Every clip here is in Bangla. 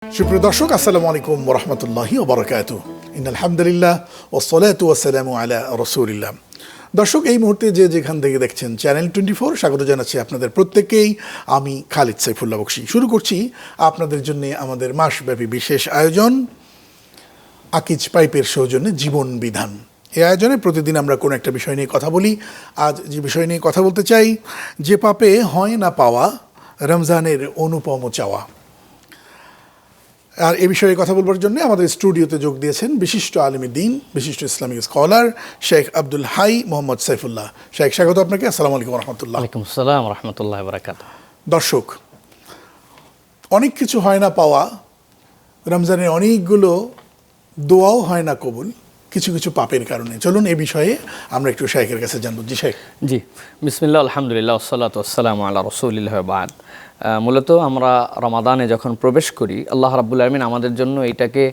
সুপ্রিয় দর্শক, আসসালামু আলাইকুম ওয়া রাহমাতুল্লাহি ওয়া বারাকাতুহু। ইন্নাল হামদুলিল্লাহ ওয়াস সালাতু ওয়াস সালামু আলা রাসূলিল্লাহ। দর্শক, এই মুহূর্তে যে যেখান থেকে দেখছেন চ্যানেল 24, স্বাগত জানাচ্ছি আপনাদের প্রত্যেককেই। আমি খালিদ সাইফুল্লাহ বকশী। শুরু করছি আপনাদের জন্য আমাদের মাসব্যাপী বিশেষ আয়োজন আকিজ পাইপের সৌজন্যে জীবন বিধান। এই আয়োজনে প্রতিদিন আমরা কোনো একটা বিষয় নিয়ে কথা বলি। আজ যে বিষয় নিয়ে কথা বলতে চাই, যে পাপে হয় না পাওয়া রমজানের অনুপম চাওয়া। আর এ বিষয়ে কথা বলবার জন্য আমাদের স্টুডিওতে যোগ দিয়েছেন বিশিষ্ট আলেম দ্বীন, বিশিষ্ট ইসলামিক স্কলার শেখ আব্দুল হাই মোহাম্মদ সাইফুল্লাহ। শেখ, স্বাগত আপনাকে। আসসালামু আলাইকুম রহমতুল্লাহ। ওয়ালাইকুম আসসালাম রহমতুল্লাহ বারাকাতুহু। দর্শক, অনেক কিছু হয় না পাওয়া, রমজানের অনেকগুলো দোয়াও হয় না কবুল, কিছু কিছু পাপের কারণে। চলুন এ বিষয়ে আমরা একটু শেখের কাছে জানবো। জি শেখ। জি, বিসমিল্লাহ, আলহামদুলিল্লাহ, ওয়াসসালাতু ওয়াসসালামু আলা রাসূলিল্লাহ ওয়া বা'দ। মূলত আমরা রমাদানে যখন প্রবেশ করি, আল্লাহ রাব্বুল আলামিন আমাদের জন্য এটাকে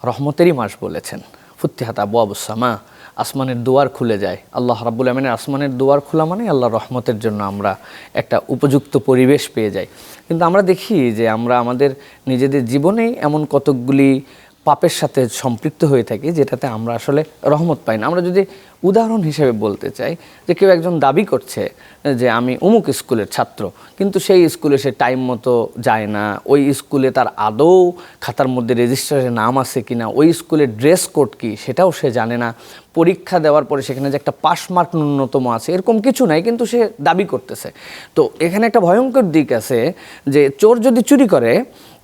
রহমতেরই মাস বলেছেন। ফুত্তিহাত আবওয়াবুস সামা, আসমানের দুয়ার খুলে যায়। আল্লাহ রাব্বুল আলামিনের আসমানের দুয়ার খোলা মানে আল্লাহর রহমতের জন্য আমরা একটা উপযুক্ত পরিবেশ পেয়ে যাই। কিন্তু আমরা দেখি যে আমরা আমাদের নিজেদের জীবনেই এমন কতকগুলি পাপের সাথে সম্পৃক্ত হয়ে থাকি যেটাতে আমরা আসলে রহমত পাই না। আমরা যদি উদাহরণ হিসেবে বলতে চাই যে কেউ একজন দাবি করছে যে আমি অমুক স্কুলের ছাত্র, কিন্তু সেই স্কুলে সে টাইম মতো যায় না, ওই স্কুলে তার আদৌ খাতার মধ্যে রেজিস্ট্রারে নাম আছে কিনা, ওই স্কুলের ড্রেস কোড কী সেটাও সে জানে না, পরীক্ষা দেওয়ার পরে সেখানে যে একটা পাস মার্ক ন্যূনতম আছে এরকম কিছু নাই, কিন্তু সে দাবি করতেছে। তো এখানে একটা ভয়ঙ্কর দিক আছে যে চোর যদি চুরি করে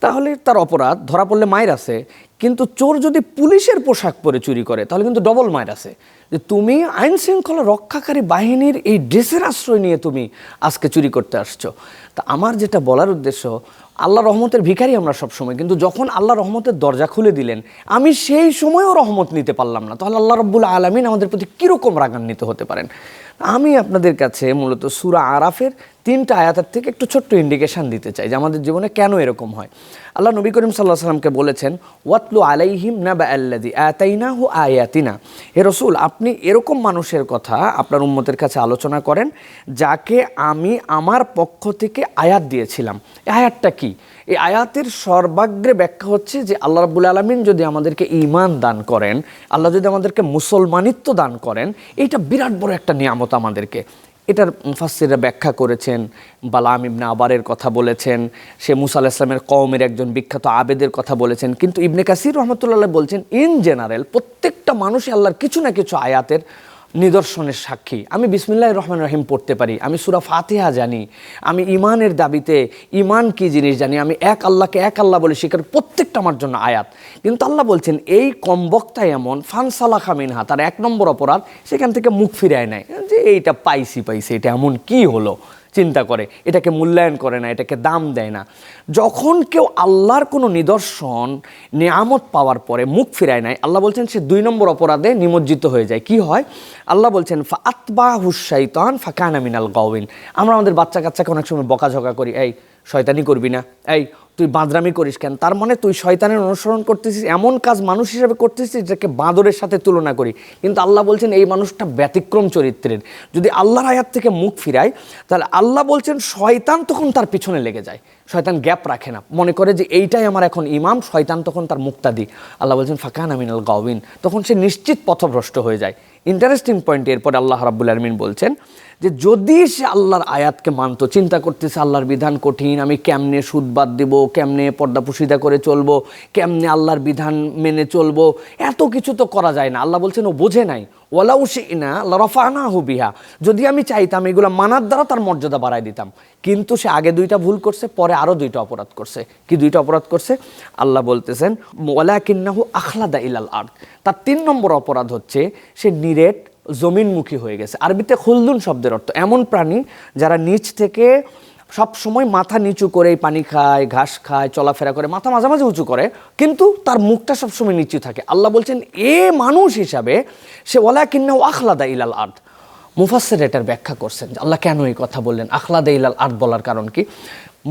তাহলে তার অপরাধ, ধরা পড়লে মাইর আছে, কিন্তু চোর যদি পুলিশের পোশাক পরে চুরি করে তাহলে কিন্তু ডবল মাইর আছে। যে তুমি আইন শৃঙ্খলা রক্ষাকারী বাহিনীর এই ড্রেসের আশ্রয় নিয়ে তুমি আজকে চুরি করতে আসছো। তা আমার যেটা বলার উদ্দেশ্য, আল্লাহ রহমতের ভিখারি আমরা সবসময়, কিন্তু যখন আল্লাহ রহমতের দরজা খুলে দিলেন আমি সেই সময়ও রহমত নিতে পারলাম না, তাহলে আল্লাহ রাব্বুল আলামিন আমাদের প্রতি কীরকম রাগান্বিত হতে পারেন। আমি আপনাদের কাছে মূলত সূরা আরাফের 3টা আয়াতের থেকে একটু ছোট্ট ইন্ডিকেশান দিতে চাই যে আমাদের জীবনে কেন এরকম হয়। আল্লাহ নবী করিম সাল্লাল্লাহু আলাইহি সাল্লামকে বলেছেন, ওয়াতলু আলাইহিম নাবা আল্লাযী আতাইনাহু আয়াতিনা। হে রাসূল, আপনি এরকম মানুষের কথা আপনার উম্মতের কাছে আলোচনা করেন যাকে আমি আমার পক্ষ থেকে আয়াত দিয়েছিলাম। এই আয়াতটা কি? এই আয়াতের সর্বাগ্রে ব্যাখ্যা হচ্ছে যে আল্লাহ রাব্বুল আলামিন যদি আমাদেরকে ঈমান দান করেন, আল্লাহ যদি আমাদেরকে মুসলমানিত্ব দান করেন, এইটা বিরাট বড় একটা নিয়ামত আমাদেরকে। এটার মুফাসসিররা ব্যাখ্যা করেছেন, বালাম ইবনে আবারের কথা বলেছেন, সে মুসা আলাইহিস সালামের কওমের একজন বিখ্যাত আবেদের কথা বলেছেন, কিন্তু ইবনে কাসির রাহমাতুল্লাহ বলছেন ইন জেনারেল প্রত্যেকটা মানুষই আল্লাহর কিছু না কিছু আয়াতের নিদর্শনের সাক্ষী। আমি বিসমিল্লাহির রহমানির রহিম পড়তে পারি, আমি সূরা ফাতিহা জানি, আমি ঈমানের দাবিতে ঈমান কী জিনিস জানি, আমি এক আল্লাহকে এক আল্লাহ বলে স্বীকার, প্রত্যেকটা আমার জন্য আয়াত। কিন্তু আল্লাহ বলছেন এই কমবক্তা এমন ফানসালাখা মিনহা, তার 1 নম্বর অপরাধ সেখান থেকে মুখ ফিরায় নেয় যে এইটা পাইছি এটা এমন কি হলো, চিন্তা করে, এটাকে মূল্যায়ন করে না, এটাকে দাম দেয় না। যখন কেউ আল্লাহর কোনো নিদর্শন নিয়ামত পাওয়ার পরে মুখ ফিরায় নাই, আল্লাহ বলছেন সে 2 নম্বর অপরাধে নিমজ্জিত হয়ে যায়। কি হয়? আল্লাহ বলছেন ফাআতবাহুশ শাইতান ফাকানা মিনাল গাওয়িন। আমরা আমাদের বাচ্চা কাচ্চাকে অনেক সময় বকাঝকা করি, এই শয়তানি করবি না, এই তুই বাঁদরামি করিস কেন, তার মানে তুই শয়তানের অনুসরণ করতেছিস, এমন কাজ মানুষ হিসেবে করতেছিস যেটাকে বাঁদরের সাথে তুলনা করি। কিন্তু আল্লাহ বলছেন এই মানুষটা ব্যতিক্রম চরিত্রের, যদি আল্লাহর আয়াত থেকে মুখ ফিরায় তাহলে আল্লাহ বলছেন শয়তান তখন তার পিছনে লেগে যায়, শয়তান গ্যাপ রাখে না, মনে করে যে এইটাই আমার এখন ইমাম, শয়তান তখন তার মুক্তাদি। আল্লাহ বলছেন ফাকানা মিনাল গাওয়িন, তখন সে নিশ্চিত পথভ্রষ্ট হয়ে যায়। ইন্টারেস্টিং পয়েন্ট, এরপরে আল্লাহ রাব্বুল আলামিন বলছেন যে যদি সে আল্লাহর আয়াতকে মানত, চিন্তা করতেছে আল্লাহর বিধান কঠিন, আমি কেমনে সুদ বাদ দেবো, কেমনে পর্দা পুশিদা করে চলবো, কেমনে আল্লাহর বিধান মেনে চলবো, এত কিছু তো করা যায় না। আল্লাহ বলছেন ও বোঝে নাই, ওয়ালাউ শি'না লারাফা'নাহু বিহা, যদি আমি চাইতাম এগুলো মানার দ্বারা তার মর্যাদা বাড়ায় দিতাম। কিন্তু সে আগে 2টা ভুল করছে, পরে আরও 2টা অপরাধ করছে। কি 2টা অপরাধ করছে? আল্লাহ বলতেছেন ওয়ালাকিন্নাহু আখলাদা ইলাল আরদ, তার 3 নম্বর অপরাধ হচ্ছে সে নিরেট জমিনমুখী হয়ে গেছে। আরবিতে খুলদুন শব্দের অর্থ এমন প্রাণী যারা নিচ থেকে সব সময় মাথা নিচু করে পানি খায়, ঘাস খায়, চলাফেরা করে, মাথা মাঝামাঝি উঁচু করে, কিন্তু তার মুখটা সবসময় নিচু থাকে। আল্লাহ বলছেন এ মানুষ হিসাবে সে ওয়ালাকিন্নাহু আখলাদা ইলাল আরদ। মুফাসসির এটার ব্যাখ্যা করছেন আল্লাহ কেন এই কথা বললেন, আখলাদা ইলাল আরদ বলার কারণ কি?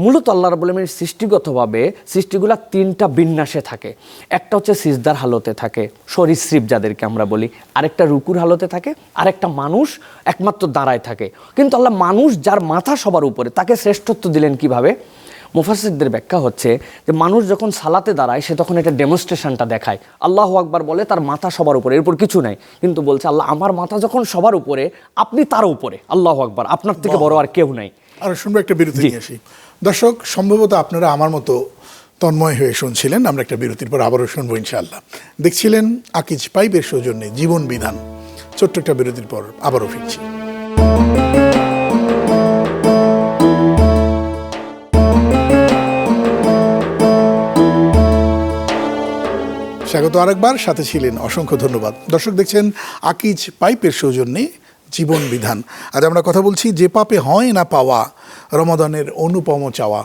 মূলত আল্লাহ রাব্বুল আলামিন সৃষ্টিগতভাবে সৃষ্টিগুলা 3টা বিন্যাসে থাকে। একটা হচ্ছে সিজদার হালতে থাকে, সরীসৃপ যাদেরকে আমরা বলি, আরেকটা রুকুর হালতে থাকে, আরেকটা মানুষ একমাত্র দাঁড়ায় থাকে। কিন্তু আল্লাহ মানুষ যার মাথা সবার উপরে, তাকে শ্রেষ্ঠত্ব দিলেন কিভাবে? মুফাসসিরদের ব্যাখ্যা হচ্ছে যে মানুষ যখন সালাতে দাঁড়ায় সে তখন এটা ডেমনস্ট্রেশনটা দেখায়, আল্লাহু আকবার বলে, তার মাথা সবার উপরে, এরপর কিছু নাই, কিন্তু বলছে আল্লাহ আমার মাথা যখন সবার উপরে, আপনি তার উপরে, আল্লাহু আকবার, আপনার থেকে বড় আর কেউ নাই। আর শুনবো একটা বিরতি নিয়ে আসি। দর্শক, সম্ভবত আপনারা আমার মতো তন্ময় হয়ে শুনছিলেন। আমরা একটা বিরতির পর আবারও শুনবো ইনশাআল্লাহ। দেখছিলেন আকিজ পাইপের সৌজন্যে জীবন বিধান। ছোট্ট একটা বিরতির পর আবারও ফিরছি। স্বাগত আরেকবার, সাথে ছিলেন, অসংখ্য ধন্যবাদ। দর্শক, দেখছেন আকিজ পাইপের সৌজন্যে জীবন বিধান। আজ আমরা কথা বলছি যে পাপে হয় না পাওয়া, রমাদানের অনুপম চাওয়া।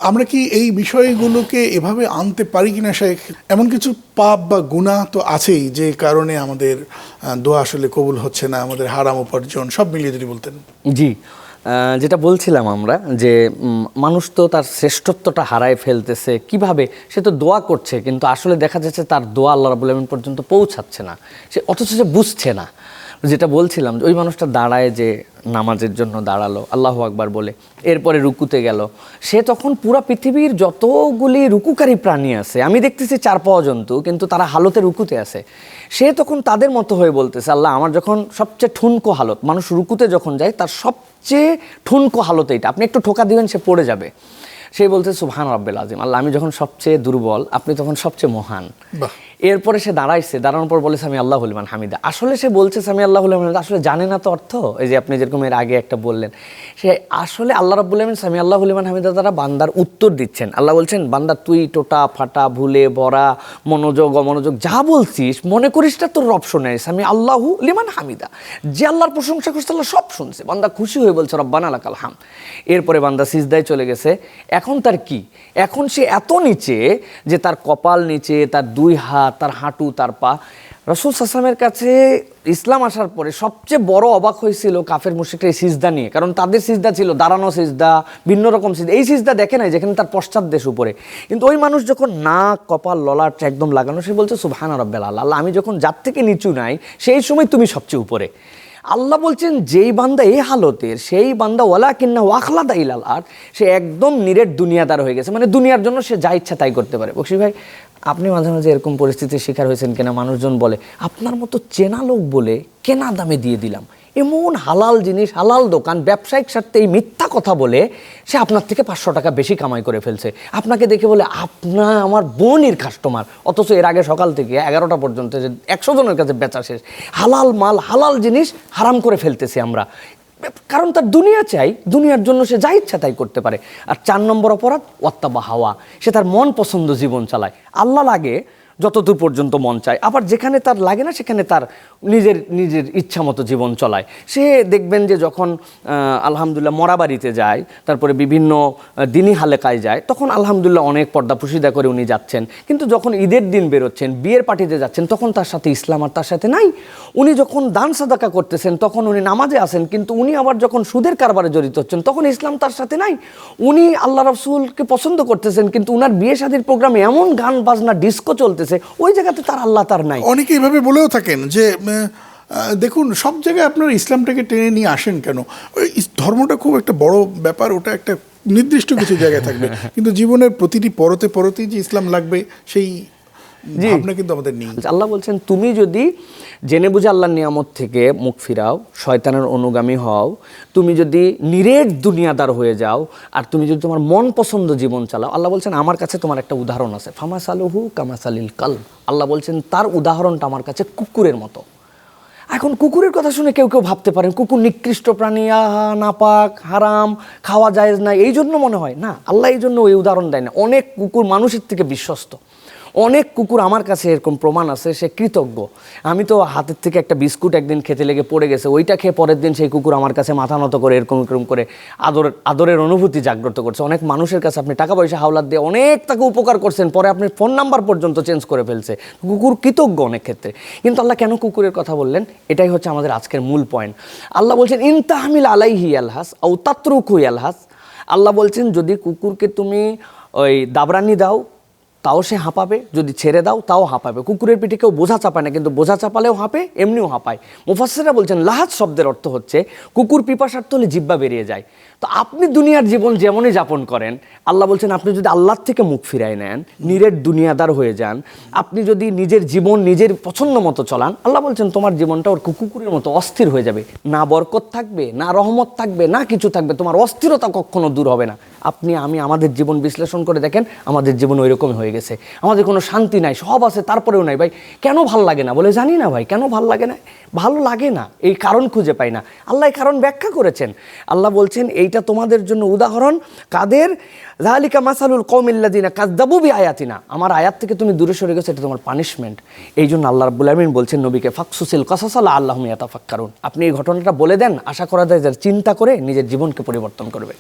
আমরা কি এই বিষয়গুলোকে এভাবে আনতে পারি কিনা শেখ? এমন কিছু পাপ বা গুনাহ তো আছেই যে কারণে আমাদের দোয়া আসলে কবুল হচ্ছে না, আমাদের হারাম উপার্জন সব মিলিয়ে যদি বলতেন। জি, যেটা বলছিলাম আমরা যে মানুষ তো তার শ্রেষ্ঠত্বটা হারায় ফেলতেছে কিভাবে, সে তো দোয়া করছে কিন্তু আসলে দেখা যাচ্ছে তার দোয়া আল্লাহ রাব্বুল আলামিন পর্যন্ত পৌঁছাচ্ছে না, সে অথচ সে বুঝছে না। যেটা বলছিলাম, ওই মানুষটা দাঁড়ায় যে নামাজের জন্য দাঁড়ালো আল্লাহু আকবার বলে, এরপরে রুকুতে গেল, সে তখন পুরা পৃথিবীর যতগুলি রুকুকারী প্রাণী আছে আমি দেখতেছি 4 পাওয়া জন্তু, কিন্তু তারা হালতে রুকুতে আছে, সে তখন তাদের মতো হয়ে বলতেছে আল্লাহ আমার যখন সবচেয়ে ঠুনকো হালত, মানুষ রুকুতে যখন যায় তার সবচেয়ে ঠুনকো হালত এইটা, আপনি একটু ঠোকা দিবেন সে পড়ে যাবে, সে বলছে সুবহান রাব্বিল আযীম, আল্লাহ আমি যখন সবচেয়ে দুর্বল আপনি তখন সবচেয়ে মহান। এরপরে সে দাঁড়াইছে, দাঁড়ানোর পর বলেছে আমি আল্লাহু লিমান হামিদা। আসলে সে বলছে আমি আল্লাহু লিমান হামিদা, আসলে জানে না তো অর্থ। এই যে আপনি যেরকম এর আগে একটা বললেন, সে আসলে আল্লাহ রাব্বুল আলামিন সামি আল্লাহু লিমান হামিদা দ্বারা বান্দার উত্তর দিচ্ছেন। আল্লাহ বলছেন বান্দা তুই টোটা ফাটা ভুলে ভরা মনোযোগ অমনোযোগ যা বলছিস মনে করিস না তোর রব শোনে, সামি আল্লাহু লিমান হামিদা, যে আল্লাহর প্রশংসা করছে আল্লাহ সব শুনছে। বান্দা খুশি হয়ে বলছে রব্বানা লাকাল হামদ। এরপরে বান্দা সিজদায় চলে গেছে। এখন তার কি? এখন সে এত নিচে যে তার কপাল নিচে, তার 2 হাত, তার হাঁটু, তার পা। রাসূল সাল্লাল্লাহু কাছে ইসলাম আসার পরে সবচেয়ে বড় অবাক হয়েছিল কাফের মুশরিকরা এই সিজদা নিয়ে, কারণ তাদের সিজদা ছিল দাঁড়ানো সিজদা, ভিন্ন রকম সিজদা। এই সিজদা দেখে নাই যেখানে তার পশ্চাৎ দেশ উপরে, কিন্তু ওই মানুষ যখন নাক কপাল ললাট একদম লাগানো, সে বলছে সুবহানা রাব্বিল আলা, আল্লাহ আমি যখন যার থেকে নিচু নাই সেই সময় তুমি সবচেয়ে উপরে। আল্লাহ বলছেন যেই বান্দা এই হালতের, সেই বান্দা ওয়ালাকিন্না ওয়াখলাদা ইলাল আরদ, সে একদম নিরেট দুনিয়াদার হয়ে গেছে, মানে দুনিয়ার জন্য সে যা ইচ্ছা তাই করতে পারে। বকশী ভাই, আপনি মাঝে মাঝে এরকম পরিস্থিতির শিকার হয়েছেন কিনা? মানুষজন বলে আপনার মতো চেনা লোক বলে কেনা দামে দিয়ে দিলাম, এমন হালাল জিনিস, হালাল দোকান, ব্যবসায়িক স্বার্থে এই মিথ্যা কথা বলে সে আপনার থেকে 500 টাকা বেশি কামাই করে ফেলছে। আপনাকে দেখে বলে আপনার আমার বোনের কাস্টমার, অথচ এর আগে সকাল থেকে 11টা পর্যন্ত যে 100 জনের কাছে বেচা শেষ। হালাল মাল, হালাল জিনিস হারাম করে ফেলতেছি আমরা, কারণ তার দুনিয়া চাই, দুনিয়ার জন্য সে যা ইচ্ছা তাই করতে পারে। আর 4 নম্বর অপরাধ ওয়াত্তাবা হাওয়া, সে তার মন পছন্দ জীবন চালায়। আল্লাহ লাগে যতদূর পর্যন্ত মন চায়, আবার যেখানে তার লাগে না সেখানে তার নিজের ইচ্ছা মতো জীবন চলায়। সে দেখবেন যে যখন আলহামদুলিল্লাহ মরাবাড়িতে যায়, তারপরে বিভিন্ন দিনী হালেকায় যায়, তখন আলহামদুলিল্লাহ অনেক পর্দা পুশিদা করে উনি যাচ্ছেন, কিন্তু যখন ঈদের দিন বেরোচ্ছেন, বিয়ের পার্টিতে যাচ্ছেন, তখন তার সাথে ইসলাম আর তার সাথে নাই। উনি যখন দান সাদাকা করতেছেন তখন উনি নামাজে আসেন, কিন্তু উনি আবার যখন সুদের কারবারে জড়িত হচ্ছেন তখন ইসলাম তার সাথে নাই। উনি আল্লাহ রাসূলকে পছন্দ করতেছেন, কিন্তু উনার বিয়ে শাদীর প্রোগ্রামে এমন গান বাজনা ডিস্কো চলতেছে, ওই জায়গাতে তার আল্লাহ তার নাই। অনেকে এইভাবে বলেও থাকেন যে দেখুন সব জায়গায় আপনারা ইসলামটাকে টেনে নিয়ে আসেন কেন? ওই ধর্মটা খুব একটা বড় ব্যাপার, ওটা একটা নির্দিষ্ট কিছু জায়গায় থাকবে, কিন্তু জীবনের প্রতিটি পরতে পরতেই যে ইসলাম লাগবে সেই ভাবনা কিন্তু আমাদের নেই। আল্লাহ বলছেন তুমি যদি জেনে বুঝে আল্লাহর নিয়ামত থেকে মুখ ফিরাও, শয়তানের অনুগামী হও, তুমি যদি নিরেট দুনিয়াদার হয়ে যাও, আর তুমি যদি তোমার মন পছন্দ জীবন চালাও, আল্লাহ বলছেন আমার কাছে তোমার একটা উদাহরণ আছে, ফামাসালুহু কামাসালিল কালব। আল্লাহ বলছেন তার উদাহরণটা আমার কাছে কুকুরের মতো। এখন কুকুরের কথা শুনে কেউ কেউ ভাবতে পারেন কুকুর নিকৃষ্ট প্রাণী, আহা নাপাক, হারাম, খাওয়া জায়েজ না, এই জন্য মনে হয় না। আল্লাহ এই জন্য ওই উদাহরণ দেয় না। অনেক কুকুর মানুষের থেকে বিশ্বস্ত, অনেক কুকুর আমার কাছে এরকম প্রমাণ আছে সে কৃতজ্ঞ। আমি তো হাতের থেকে একটা বিস্কুট একদিন খেতে লেগে পড়ে গেছে, ওইটা খেয়ে পরের দিন সেই কুকুর আমার কাছে মাথা নত করে এরকম করে আদরের অনুভূতি জাগ্রত করছে। অনেক মানুষের কাছে আপনি টাকা পয়সা হাওলাত দিয়ে অনেক তাকে উপকার করছেন, পরে আপনি ফোন নাম্বার পর্যন্ত চেঞ্জ করে ফেলছে। কুকুর কৃতজ্ঞ অনেক ক্ষেত্রে। কিন্তু আল্লাহ কেন কুকুরের কথা বললেন? এটাই হচ্ছে আমাদের আজকের মূল পয়েন্ট। আল্লাহ বলছেন ইনতাহমিল আলাইহি আলহাস আও তাতরুকু আলহাস। আল্লাহ বলছেন যদি কুকুরকে তুমি ওই দাবরানি দাও, তাও সে হাঁপাবে, যদি ছেড়ে দাও তাও হাঁপাবে। কুকুরের পিঠে কেউ বোঝা চাপায় না, কিন্তু বোঝা চাপালেও হাঁপে, এমনিও হাঁপায়। মুফাসসিররা বলছেন লাহাত শব্দের অর্থ হচ্ছে কুকুর পিপাসার্থ হলে জিহ্বা বেরিয়ে যায়। তো আপনি দুনিয়ার জীবন যেমনই যাপন করেন, আল্লাহ বলছেন আপনি যদি আল্লাহর থেকে মুখ ফিরায় নেন, নিরেট দুনিয়াদার হয়ে যান, আপনি যদি নিজের জীবন নিজের পছন্দ মতো চলান, আল্লাহ বলছেন তোমার জীবনটা ওর কুকুরের মতো অস্থির হয়ে যাবে। না বরকত থাকবে, না রহমত থাকবে, না কিছু থাকবে, তোমার অস্থিরতা কখনো দূর হবে না। আপনি আমাদের জীবন বিশ্লেষণ করে দেখেন, আমাদের জীবন ওইরকমই হয়ে গেছে। আমাদের কোনো শান্তি নাই, সব আছে তারপরেও নাই। ভাই কেন ভাল লাগে না? বলে জানি না ভাই, কেন ভাল লাগে না, ভালো লাগে না, এই কারণ খুঁজে পাই না। আল্লাহ এই কারণ ব্যাখ্যা করেছেন। আল্লাহ বলছেন এইটা তোমাদের জন্য উদাহরণ, কাদের? যালিকা মাসালুল কওমিল্লাযিনা কাযযাবু বিআয়াতিনা, আমার আয়াত থেকে তুমি দূরে সরে গেছো, এটা তোমার পানিশমেন্ট। এই জন্য আল্লাহ রাব্বুল আলামিন বলছেন নবীকে ফাকসুসিল কাসাসা লাআল্লাহুম ইয়াতাফাক্কারুন, আপনি এই ঘটনাটা বলে দেন, আশা করা যায় যারা চিন্তা করে নিজের জীবনকে পরিবর্তন করবে।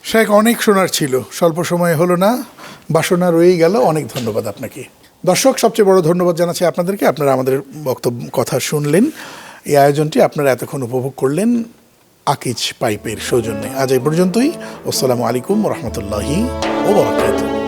শেখ, অনেক শোনার ছিল, স্বল্প সময় হলো না, বাসনা রয়েই গেল। অনেক ধন্যবাদ আপনাকে। দর্শক, সবচেয়ে বড় ধন্যবাদ জানাচ্ছি আপনাদেরকে, আপনারা আমাদের বক্তব্য কথা শুনলেন। এই আয়োজনটি আপনারা এতক্ষণ উপভোগ করলেন আকিজ পাইপের সৌজন্যে। আজ এই পর্যন্তই। আসসালামু আলাইকুম ওয়া রাহমাতুল্লাহি ওয়া বারাকাতুহু।